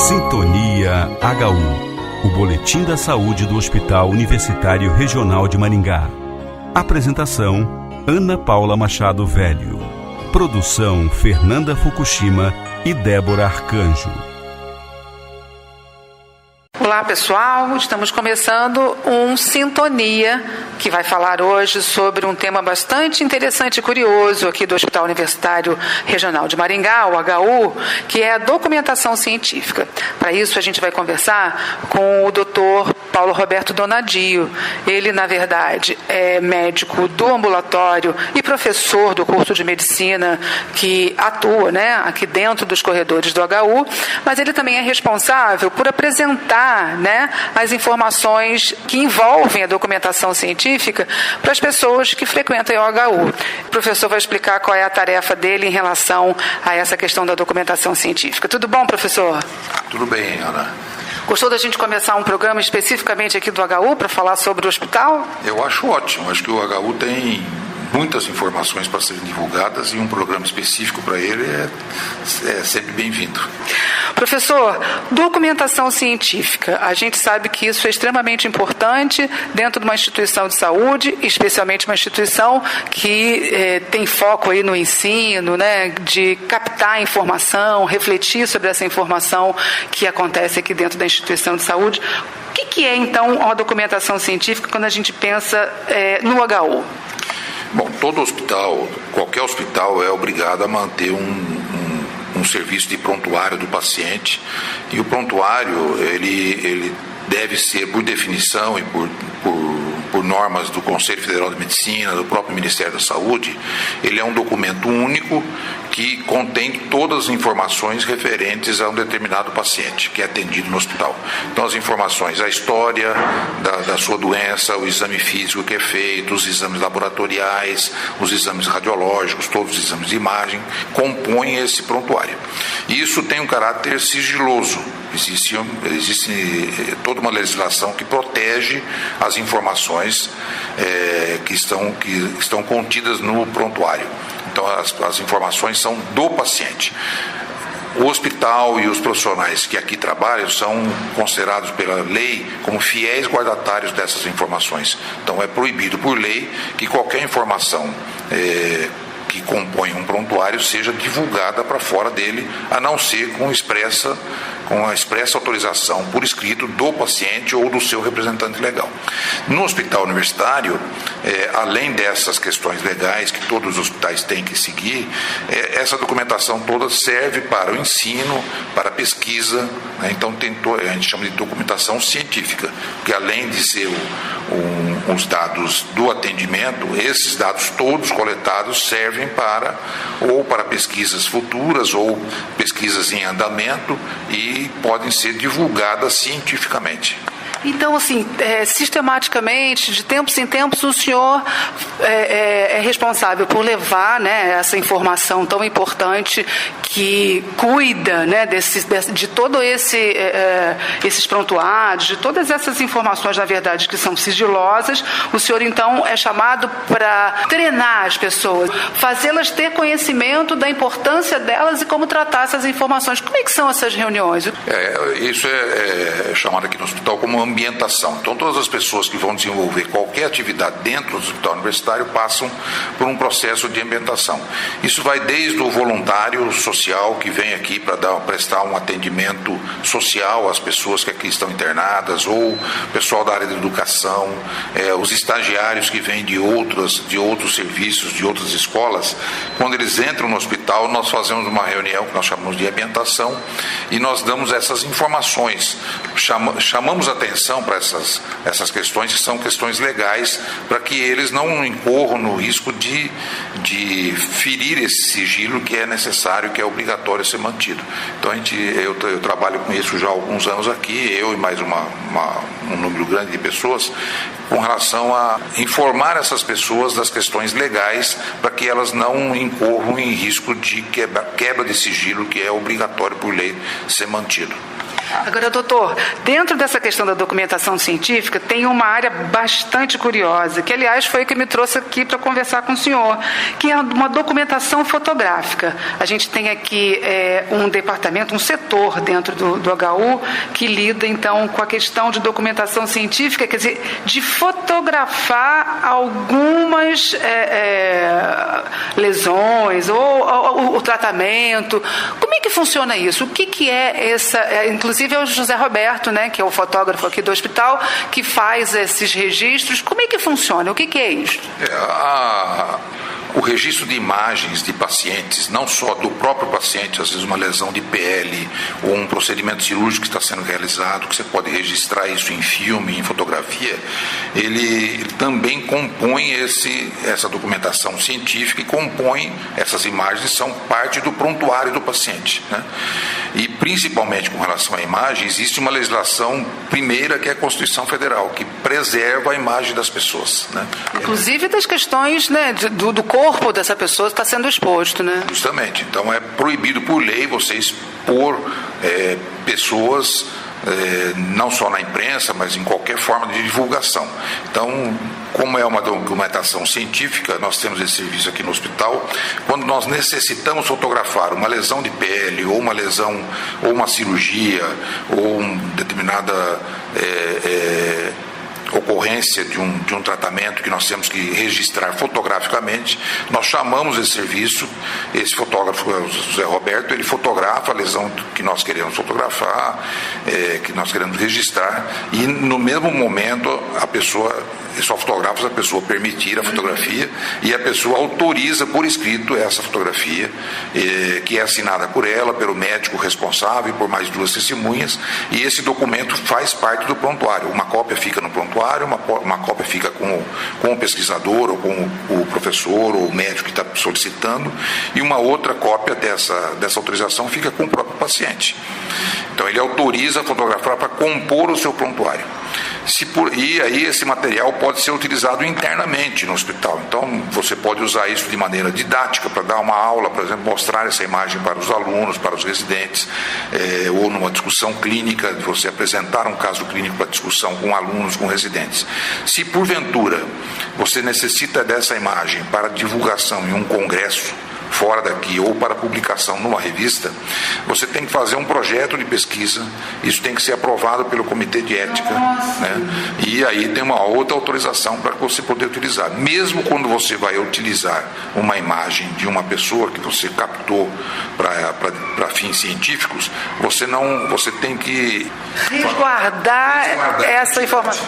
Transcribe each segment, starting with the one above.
Sintonia HU, o boletim da saúde do Hospital Universitário Regional de Maringá. Apresentação: Ana Paula Machado Velho. Produção: Fernanda Fukushima e Débora Arcanjo. Olá pessoal, estamos começando um Sintonia, que vai falar hoje sobre um tema bastante interessante e curioso aqui do Hospital Universitário Regional de Maringá, o HU, que é a documentação científica. Para isso a gente vai conversar com o Dr. Paulo Roberto Donadio. Ele, na verdade, é médico do ambulatório e professor do curso de medicina que atua, aqui dentro dos corredores do HU, mas ele também é responsável por apresentar, as informações que envolvem a documentação científica para as pessoas que frequentam o HU. O professor vai explicar qual é a tarefa dele em relação a essa questão da documentação científica. Tudo bom, professor? Tudo bem, Ana. Gostou da gente começar um programa especificamente aqui do HU para falar sobre o hospital? Eu acho ótimo. Acho que o HU tem muitas informações para serem divulgadas e um programa específico para ele é sempre bem-vindo. Professor, documentação científica. A gente sabe que isso é extremamente importante dentro de uma instituição de saúde, especialmente uma instituição que tem foco aí no ensino, de captar informação, refletir sobre essa informação que acontece aqui dentro da instituição de saúde. O que é, então, a documentação científica quando a gente pensa no HU? Bom, todo hospital, qualquer hospital é obrigado a manter um serviço de prontuário do paciente, e o prontuário ele deve ser, por definição e por normas do Conselho Federal de Medicina, do próprio Ministério da Saúde, ele é um documento único que contém todas as informações referentes a um determinado paciente que é atendido no hospital. Então, as informações, a história da sua doença, o exame físico que é feito, os exames laboratoriais, os exames radiológicos, todos os exames de imagem, compõem esse prontuário. E isso tem um caráter sigiloso. Existe toda uma legislação que protege as informações que estão contidas no prontuário. Então, as informações são do paciente. O hospital e os profissionais que aqui trabalham são considerados pela lei como fiéis guardatários dessas informações. Então, é proibido por lei que qualquer informação que compõe um prontuário seja divulgada para fora dele, a não ser com a expressa autorização por escrito do paciente ou do seu representante legal. No hospital universitário, além dessas questões legais que todos os hospitais têm que seguir, essa documentação toda serve para o ensino, para a pesquisa, então a gente chama de documentação científica, que além de ser os dados do atendimento, esses dados todos coletados servem para pesquisas futuras ou pesquisas em andamento e podem ser divulgadas cientificamente. Então, sistematicamente, de tempos em tempos, o senhor é responsável por levar essa informação tão importante que cuida de todo esses prontuários, de todas essas informações, na verdade, que são sigilosas. O senhor, então, é chamado para treinar as pessoas, fazê-las ter conhecimento da importância delas e como tratar essas informações. Como é que são essas reuniões? Isso é chamado aqui no hospital como ambientação. Então, todas as pessoas que vão desenvolver qualquer atividade dentro do hospital universitário passam por um processo de ambientação. Isso vai desde o voluntário social que vem aqui para prestar um atendimento social às pessoas que aqui estão internadas, ou o pessoal da área da educação, os estagiários que vêm de outros serviços, de outras escolas. Quando eles entram no hospital, nós fazemos uma reunião que nós chamamos de ambientação e nós damos essas informações, chamamos atenção para essas questões, que são questões legais, para que eles não incorram no risco de ferir esse sigilo que é necessário, que é obrigatório ser mantido. Então, eu trabalho com isso já há alguns anos aqui, eu e mais um número grande de pessoas, com relação a informar essas pessoas das questões legais, para que elas não incorram em risco de quebra de sigilo, que é obrigatório por lei ser mantido. Agora, doutor, dentro dessa questão da documentação científica, tem uma área bastante curiosa, que, aliás, foi o que me trouxe aqui para conversar com o senhor, que é uma documentação fotográfica. A gente tem aqui um departamento, um setor dentro do HU, que lida, então, com a questão de documentação científica, quer dizer, de fotografar algumas lesões ou o tratamento. Como é que funciona isso? O que é essa... Inclusive é o José Roberto, né, que é o fotógrafo aqui do hospital, que faz esses registros. Como é que funciona? O que é isso? O registro de imagens de pacientes, não só do próprio paciente, às vezes uma lesão de pele ou um procedimento cirúrgico que está sendo realizado, que você pode registrar isso em filme, em fotografia, ele também compõe essa documentação científica e compõe essas imagens, são parte do prontuário do paciente, né? E principalmente com relação à imagem, existe uma legislação primeira, que é a Constituição Federal, que preserva a imagem das pessoas, né? Inclusive das questões, né, do corpo dessa pessoa está sendo exposto, né? Justamente. Então é proibido por lei você expor pessoas, não só na imprensa, mas em qualquer forma de divulgação. Então, como é uma documentação científica, nós temos esse serviço aqui no hospital. Quando nós necessitamos fotografar uma lesão de pele, ou uma lesão, ou uma cirurgia, ou uma determinada ocorrência de um tratamento que nós temos que registrar fotograficamente, nós chamamos esse serviço, esse fotógrafo, o José Roberto, ele fotografa a lesão que nós queremos fotografar, que nós queremos registrar, e no mesmo momento a pessoa, só fotografa se a pessoa permitir a fotografia, e a pessoa autoriza por escrito essa fotografia, que é assinada por ela, pelo médico responsável e por mais 2 testemunhas, e esse documento faz parte do prontuário. Uma cópia fica no prontuário, uma cópia fica com o pesquisador, ou com o professor, ou o médico que está solicitando, e uma outra cópia dessa autorização fica com o próprio paciente. Então ele autoriza a fotografar para compor o seu prontuário. E aí esse material pode ser utilizado internamente no hospital. Então você pode usar isso de maneira didática, para dar uma aula, por exemplo, mostrar essa imagem para os alunos, para os residentes, ou numa discussão clínica, de você apresentar um caso clínico para discussão com alunos, com residentes. Se porventura você necessita dessa imagem para divulgação em um congresso fora daqui, ou para publicação numa revista, você tem que fazer um projeto de pesquisa, isso tem que ser aprovado pelo Comitê de Ética, né? E aí tem uma outra autorização para você poder utilizar. Mesmo quando você vai utilizar uma imagem de uma pessoa que você captou para fins científicos, você tem que resguardar essa informação.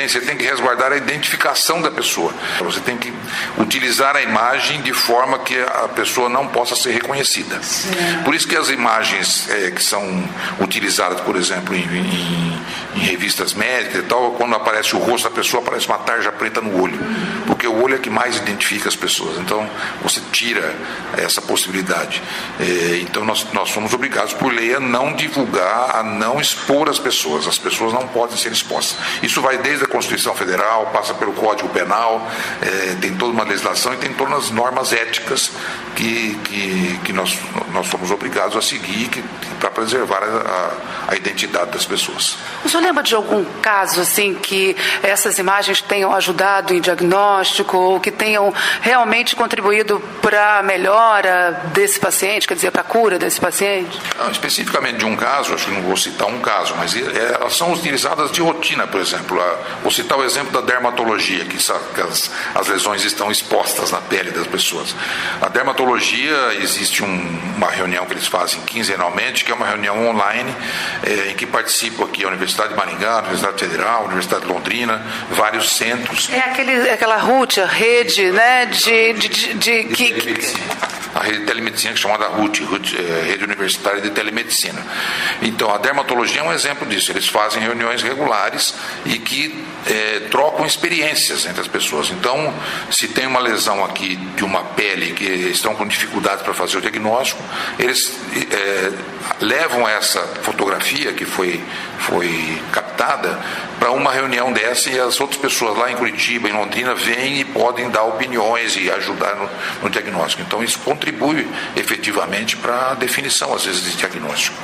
Você tem que resguardar a identificação da pessoa. Você tem que utilizar a imagem de forma que a pessoa não possa ser reconhecida. Sim. Por isso que as imagens que são utilizadas, por exemplo, em revistas médicas e tal, quando aparece o rosto da pessoa, aparece uma tarja preta no olho, porque o olho é que mais identifica as pessoas. Então você tira essa possibilidade. Então nós somos obrigados por lei a não divulgar, a não expor as pessoas não podem ser expostas. Isso vai desde a Constituição Federal, passa pelo Código Penal, tem toda uma legislação e tem todas as normas éticas que nós somos obrigados a seguir para preservar a identidade das pessoas. O senhor lembra de algum caso assim que essas imagens tenham ajudado em diagnóstico ou que tenham realmente contribuído para a melhora desse paciente, quer dizer, para a cura desse paciente? Não, especificamente de um caso, acho que não vou citar um caso, mas elas são utilizadas de rotina, por exemplo. Vou citar o exemplo da dermatologia, que as lesões estão expostas na pele das pessoas. A dermatologia, existe uma reunião que eles fazem quinzenalmente, que é uma reunião online, em que participam aqui a Universidade de Maringá, a Universidade Federal, a Universidade de Londrina, vários centros. Aquela RUT, a rede, né, a rede de telemedicina, que é chamada RUT, Rede Universitária de Telemedicina. Então, a dermatologia é um exemplo disso. Eles fazem reuniões regulares e que trocam experiências entre as pessoas. Então, se tem uma lesão aqui de uma pele que estão com dificuldade para fazer o diagnóstico, eles levam essa fotografia que foi captada para uma reunião dessa, e as outras pessoas lá em Curitiba, em Londrina, vêm e podem dar opiniões e ajudar no diagnóstico. Então, isso contribui contribui efetivamente para a definição, às vezes, de diagnóstico.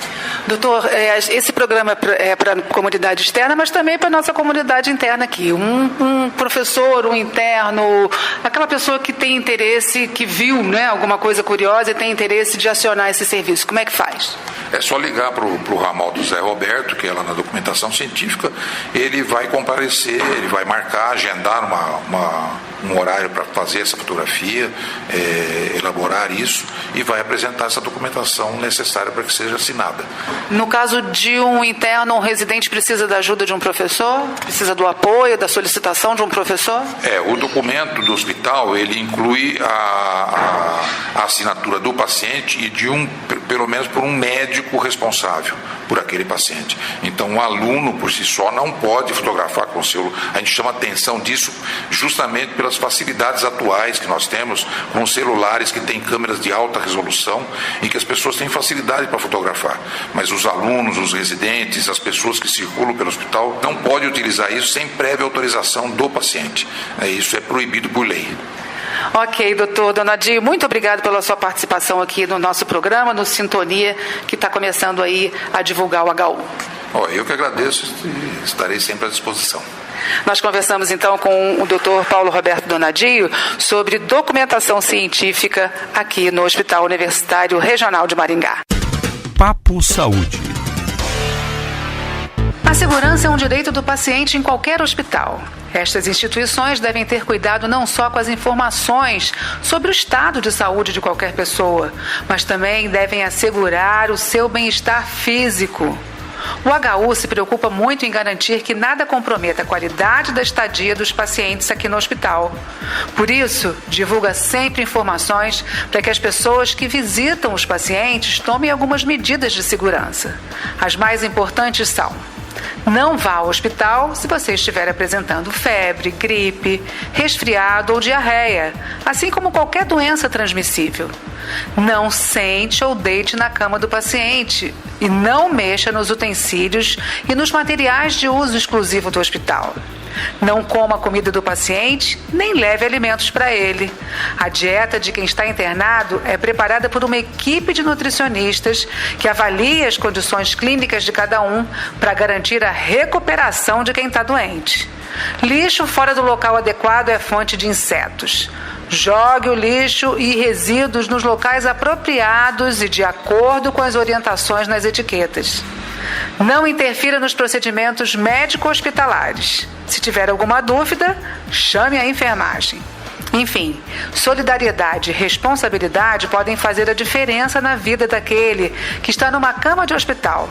Doutor, esse programa é para a comunidade externa, mas também para a nossa comunidade interna aqui. Um professor, um interno, aquela pessoa que tem interesse, que viu, né, alguma coisa curiosa e tem interesse de acionar esse serviço, como é que faz? É só ligar para o ramal do Zé Roberto, que é lá na documentação científica, ele vai comparecer, ele vai marcar, agendar um horário para fazer essa fotografia, elaborar isso e vai apresentar essa documentação necessária para que seja assinada. No caso de um interno, um residente precisa da ajuda de um professor? Precisa do apoio, da solicitação de um professor? O documento do hospital, ele inclui a assinatura do paciente e pelo menos por um médico responsável por aquele paciente. Então, o aluno, por si só, não pode fotografar com o celular. A gente chama atenção disso justamente pelas facilidades atuais que nós temos com celulares que têm câmeras de alta resolução e que as pessoas têm facilidade para fotografar. Mas os alunos, os residentes, as pessoas que circulam pelo hospital não podem utilizar isso sem prévia autorização do paciente. Isso é proibido por lei. Ok, doutor Donadio, muito obrigado pela sua participação aqui no nosso programa, no Sintonia, que está começando aí a divulgar o HU. Eu que agradeço e estarei sempre à disposição. Nós conversamos então com o Dr. Paulo Roberto Donadio sobre documentação científica aqui no Hospital Universitário Regional de Maringá. Papo Saúde. A segurança é um direito do paciente em qualquer hospital. Estas instituições devem ter cuidado não só com as informações sobre o estado de saúde de qualquer pessoa, mas também devem assegurar o seu bem-estar físico. O HU se preocupa muito em garantir que nada comprometa a qualidade da estadia dos pacientes aqui no hospital. Por isso, divulga sempre informações para que as pessoas que visitam os pacientes tomem algumas medidas de segurança. As mais importantes são: não vá ao hospital se você estiver apresentando febre, gripe, resfriado ou diarreia, assim como qualquer doença transmissível. Não sente ou deite na cama do paciente e não mexa nos utensílios e nos materiais de uso exclusivo do hospital. Não coma a comida do paciente, nem leve alimentos para ele. A dieta de quem está internado é preparada por uma equipe de nutricionistas que avalia as condições clínicas de cada um para garantir a recuperação de quem está doente. Lixo fora do local adequado é fonte de insetos. Jogue o lixo e resíduos nos locais apropriados e de acordo com as orientações nas etiquetas. Não interfira nos procedimentos médico-hospitalares. Se tiver alguma dúvida, chame a enfermagem. Enfim, solidariedade e responsabilidade podem fazer a diferença na vida daquele que está numa cama de hospital.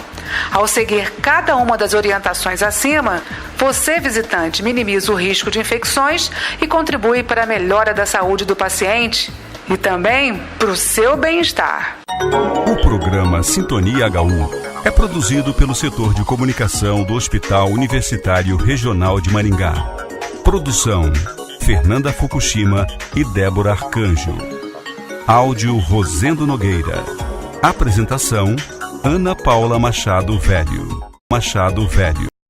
Ao seguir cada uma das orientações acima, você, visitante, minimiza o risco de infecções e contribui para a melhora da saúde do paciente e também para o seu bem-estar. O programa Sintonia HU é produzido pelo setor de comunicação do Hospital Universitário Regional de Maringá. Produção: Fernanda Fukushima e Débora Arcanjo. Áudio: Rosendo Nogueira. Apresentação: Ana Paula Machado Velho.